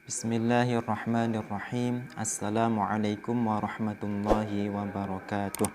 Bismillahirrahmanirrahim. Assalamualaikum warahmatullahi wabarakatuh.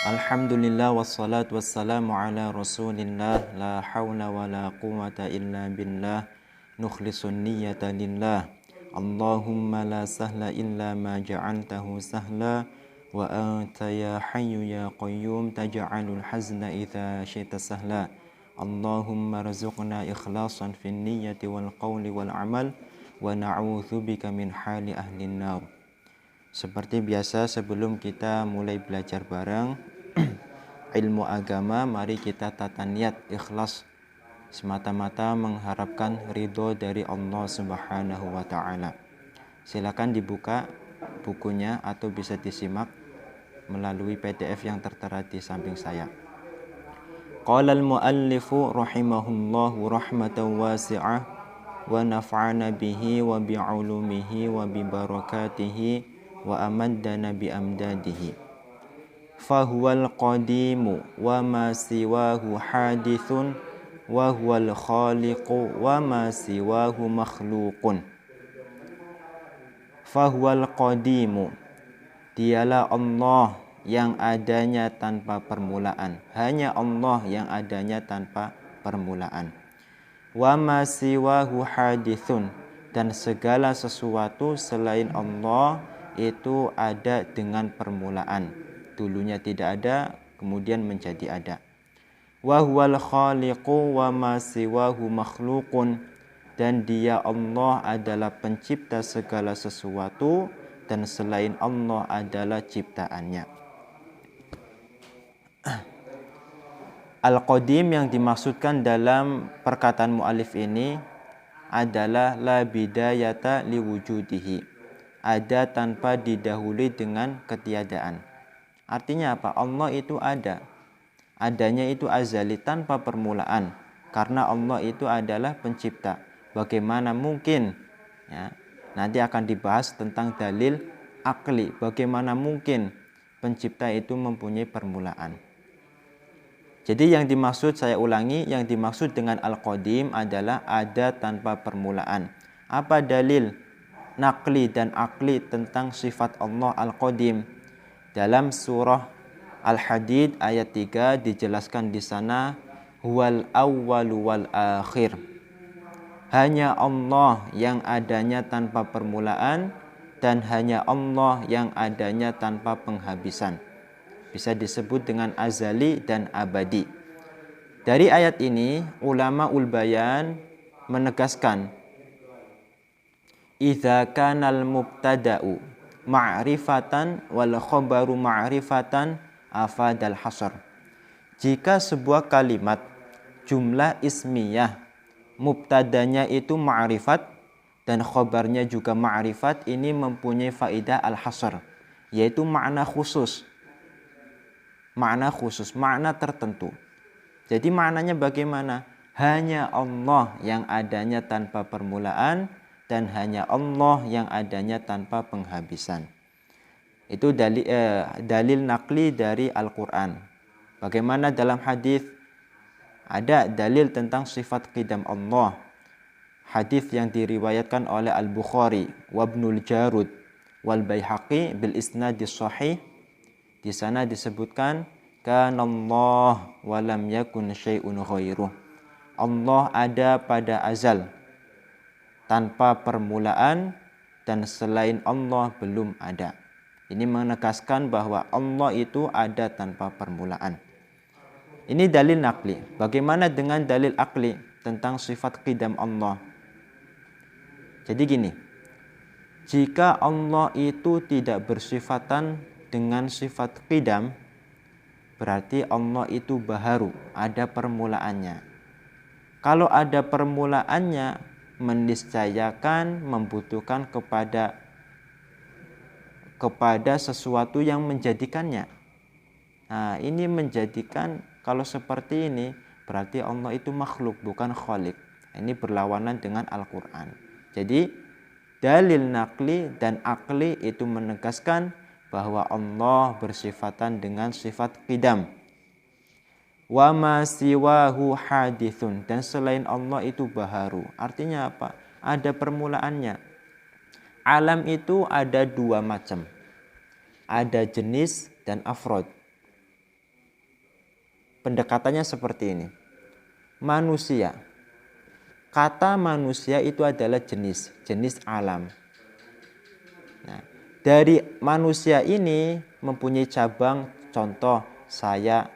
Alhamdulillah wassalatu wassalamu ala rasulillah. La hawla wa la quwata illa billah. Nukhlisun niyyata lillah. Allahumma la sahla illa ma ja'altahu sahla. Wa anta ya hayyu ya qayyum taj'alul hazna idha syi'ta sahla. Allahumma razuqna ikhlasan fin niyyati wal qawli wal amal wa na'udzubika min hali ahlin nar. Seperti biasa, sebelum kita mulai belajar bareng ilmu agama, mari kita tata niat ikhlas semata-mata mengharapkan ridho dari Allah Subhanahu wa taala. Silakan dibuka bukunya atau bisa disimak melalui PDF yang tertera di samping saya. Qala al-muallifu rahimahullahu rahmatan wasi'ah wa nafa'ana bihi wa bi'ulumihi wa bi barakatihi wa amaddana bi amdadihi. Fahuwal qadimu wa ma siwahu hadithun wa huwal khaliqu wa ma siwahu makhluqun. Fahuwal qadimu, dialah Allah yang adanya tanpa permulaan. Hanya Allah yang adanya tanpa permulaan. Wa ma siwahu hadithun, dan segala sesuatu selain Allah itu ada dengan permulaan. Dulunya tidak ada, kemudian menjadi ada. Wa huwal khaliqu wa ma siwahu makhluqun, dan dia Allah adalah pencipta segala sesuatu dan selain Allah adalah ciptaannya. Al-Qadim yang dimaksudkan dalam perkataan mu'alif ini adalah la bidayata liwujudihi, ada tanpa didahului dengan ketiadaan. Artinya apa? Allah itu ada, adanya itu azali tanpa permulaan, karena Allah itu adalah pencipta. Bagaimana mungkin, ya, nanti akan dibahas tentang dalil akli, bagaimana mungkin pencipta itu mempunyai permulaan. Jadi yang dimaksud, saya ulangi, yang dimaksud dengan Al-Qadim adalah ada tanpa permulaan. Apa dalil nakli dan akli tentang sifat Allah Al-Qadim? Dalam surah Al-Hadid ayat 3 dijelaskan di sana, huwal awwalu wal akhir. Hanya Allah yang adanya tanpa permulaan dan hanya Allah yang adanya tanpa penghabisan. Bisa disebut dengan azali dan abadi. Dari ayat ini, ulama ul-bayan menegaskan, idza kanal mubtada'u ma'rifatan wal khabaru ma'rifatan afadal hasr. Jika sebuah kalimat jumlah ismiyah, mubtadanya itu ma'rifat dan khabarnya juga ma'rifat, ini mempunyai faidah al-hasr, yaitu makna khusus. Makna khusus, makna tertentu. Jadi maknanya bagaimana? Hanya Allah yang adanya tanpa permulaan dan hanya Allah yang adanya tanpa penghabisan. Itu dalil nakli dari Al-Quran. Bagaimana dalam hadis ada dalil tentang sifat qidam Allah. Hadis yang diriwayatkan oleh Al-Bukhari wa Ibnul Jarud wal Baihaqi bil isnadis sahih. Di sana disebutkan kanallah wa lam yakun syai'un ghairuh. Allah ada pada azal tanpa permulaan dan selain Allah belum ada. Ini menegaskan bahwa Allah itu ada tanpa permulaan. Ini dalil nakli. Bagaimana dengan dalil akli tentang sifat qidam Allah? Jadi gini, jika Allah itu tidak bersifatan dengan sifat qidam, berarti Allah itu baharu, ada permulaannya. Kalau ada permulaannya, meniscayakan membutuhkan kepada sesuatu yang menjadikannya. Nah, ini menjadikan, kalau seperti ini, berarti Allah itu makhluk, bukan khalik. Ini berlawanan dengan Al-Quran. Jadi, dalil nakli dan akli itu menegaskan bahwa Allah bersifatan dengan sifat qidam. Wa ma siwahu hadithun, dan selain Allah itu baharu. Artinya apa? ada permulaannya. Alam itu ada dua macam. Ada jenis dan afrod. Pendekatannya seperti ini. Manusia. Kata manusia itu adalah jenis alam. Nah, dari manusia ini mempunyai cabang, contoh saya,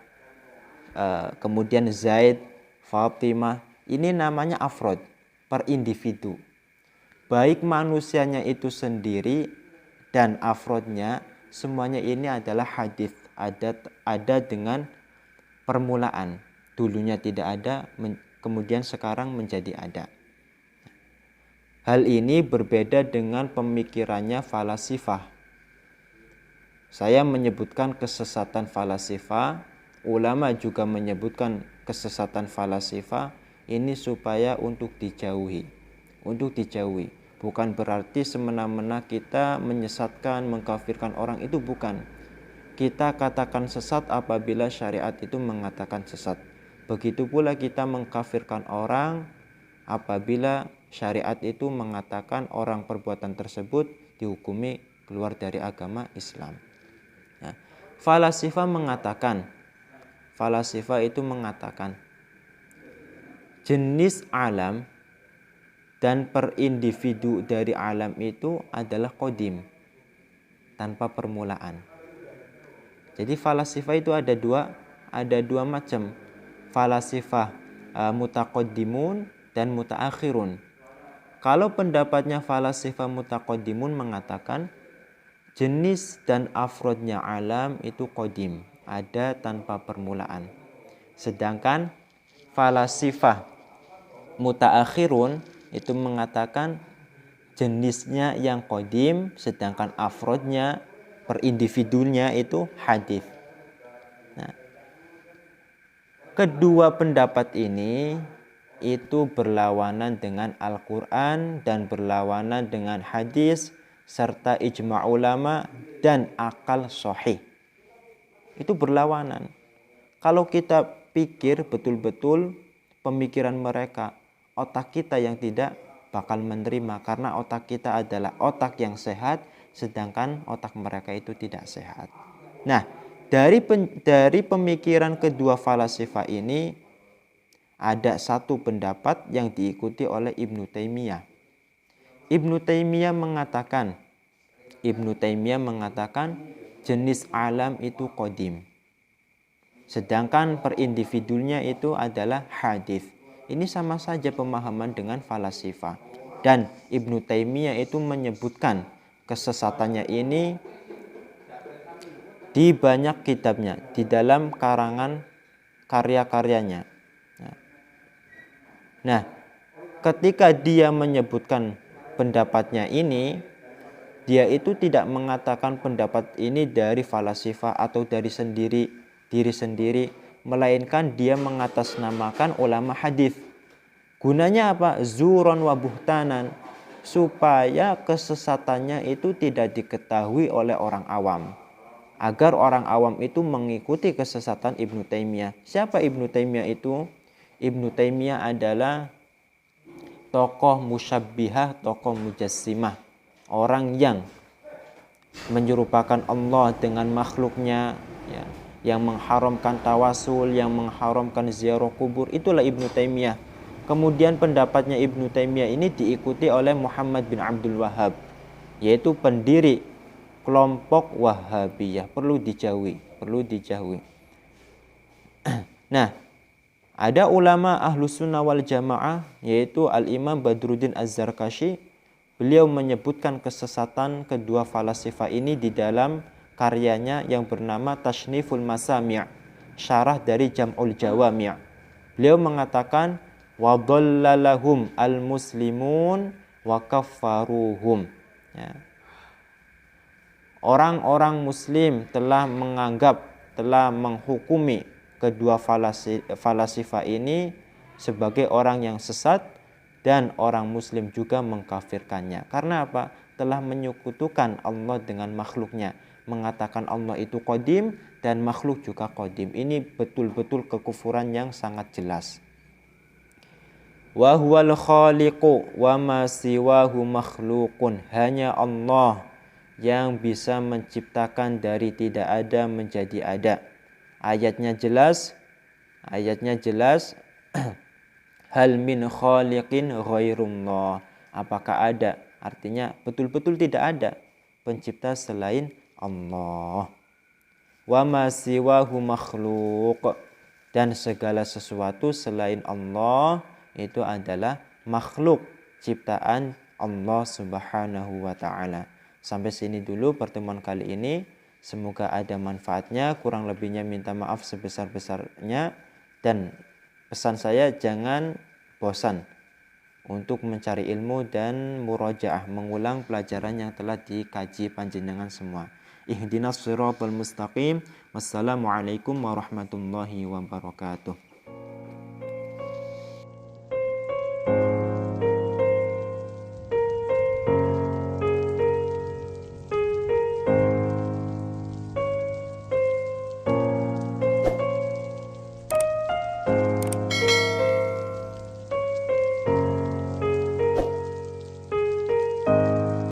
kemudian Zaid, Fatimah, ini namanya afrod, per individu. Baik manusianya itu sendiri dan afrodnya, semuanya ini adalah hadits, ada dengan permulaan. Dulunya tidak ada, kemudian sekarang menjadi ada. Hal ini berbeda dengan pemikirannya falasifah. Saya menyebutkan kesesatan falasifah, ulama juga menyebutkan kesesatan falasifah, ini supaya untuk dijauhi. Bukan berarti semena-mena kita menyesatkan, mengkafirkan orang, itu bukan. Kita katakan sesat apabila syariat itu mengatakan sesat. Begitu pula kita mengkafirkan orang apabila syariat itu mengatakan orang perbuatan tersebut dihukumi keluar dari agama Islam. Nah, falasifah itu mengatakan jenis alam dan per individu dari alam itu adalah qadim, tanpa permulaan. Jadi falasifah itu ada dua macam. Falasifah mutaqaddimun dan mutaakhirun. Kalau pendapatnya falasifah mutaqaddimun mengatakan jenis dan afrodnya alam itu qadim, ada tanpa permulaan. Sedangkan falasifah mutaakhirun itu mengatakan jenisnya yang qadim, sedangkan afrodnya per individunya itu hadits. Nah, kedua pendapat ini itu berlawanan dengan Al-Quran dan berlawanan dengan hadis serta ijma' ulama dan akal sahih. Itu berlawanan. Kalau kita pikir betul-betul pemikiran mereka, otak kita yang tidak bakal menerima, karena otak kita adalah otak yang sehat, sedangkan otak mereka itu tidak sehat. Nah, dari pemikiran kedua falasifah ini ada satu pendapat yang diikuti oleh Ibnu Taimiyah. Ibnu Taimiyah mengatakan jenis alam itu qadim, sedangkan per individunya itu adalah hadits. Ini sama saja pemahaman dengan falasifah. Dan Ibnu Taimiyah itu menyebutkan kesesatannya ini di banyak kitabnya, di dalam karangan karya-karyanya. Nah, ketika dia menyebutkan pendapatnya ini, dia itu tidak mengatakan pendapat ini dari falasifah atau dari diri sendiri, melainkan dia mengatasnamakan ulama hadis. Gunanya apa? Zuron wa buhtanan, supaya kesesatannya itu tidak diketahui oleh orang awam, agar orang awam itu mengikuti kesesatan Ibnu Taimiyah. Siapa Ibnu Taimiyah itu? Ibnu Taimiyah adalah tokoh musyabbihah, tokoh mujassimah, orang yang menyerupakan Allah dengan makhluknya, ya, yang mengharamkan tawasul, yang mengharamkan ziarah kubur, itulah Ibnu Taimiyah. Kemudian pendapatnya Ibnu Taimiyah ini diikuti oleh Muhammad bin Abdul Wahhab, yaitu pendiri kelompok Wahhabiyah. Perlu dijauhi. Nah, ada ulama Ahlus Sunnah wal Jamaah, yaitu Al-Imam Badruddin Az-Zarkashi. Beliau menyebutkan kesesatan kedua falasifah ini di dalam karyanya yang bernama Tashniful Masami', syarah dari Jam'ul Jawami'. Beliau mengatakan wa dhallalahum al-muslimun wa kaffaruhum. Ya. Orang-orang muslim telah menghukumi kedua falasifah ini sebagai orang yang sesat, dan orang muslim juga mengkafirkannya. Karena apa? Telah menyekutukan Allah dengan makhluknya, mengatakan Allah itu qadim dan makhluk juga qadim. Ini betul-betul kekufuran yang sangat jelas. Wa huwal khaliqu wa ma siwahu makhluqun. Hanya Allah yang bisa menciptakan dari tidak ada menjadi ada. Ayatnya jelas. Hal min khaliqin ghairullah. Apakah ada? Artinya betul-betul tidak ada pencipta selain Allah. Wa ma siwahu makhluq. Dan segala sesuatu selain Allah itu adalah makhluk ciptaan Allah Subhanahu wa taala. Sampai sini dulu pertemuan kali ini. Semoga ada manfaatnya. Kurang lebihnya minta maaf sebesar-besarnya. Dan pesan saya, jangan bosan untuk mencari ilmu dan murojaah, mengulang pelajaran yang telah dikaji panjenengan semua. Ihdinas siratal mustaqim. Wassalamualaikum warahmatullahi wabarakatuh.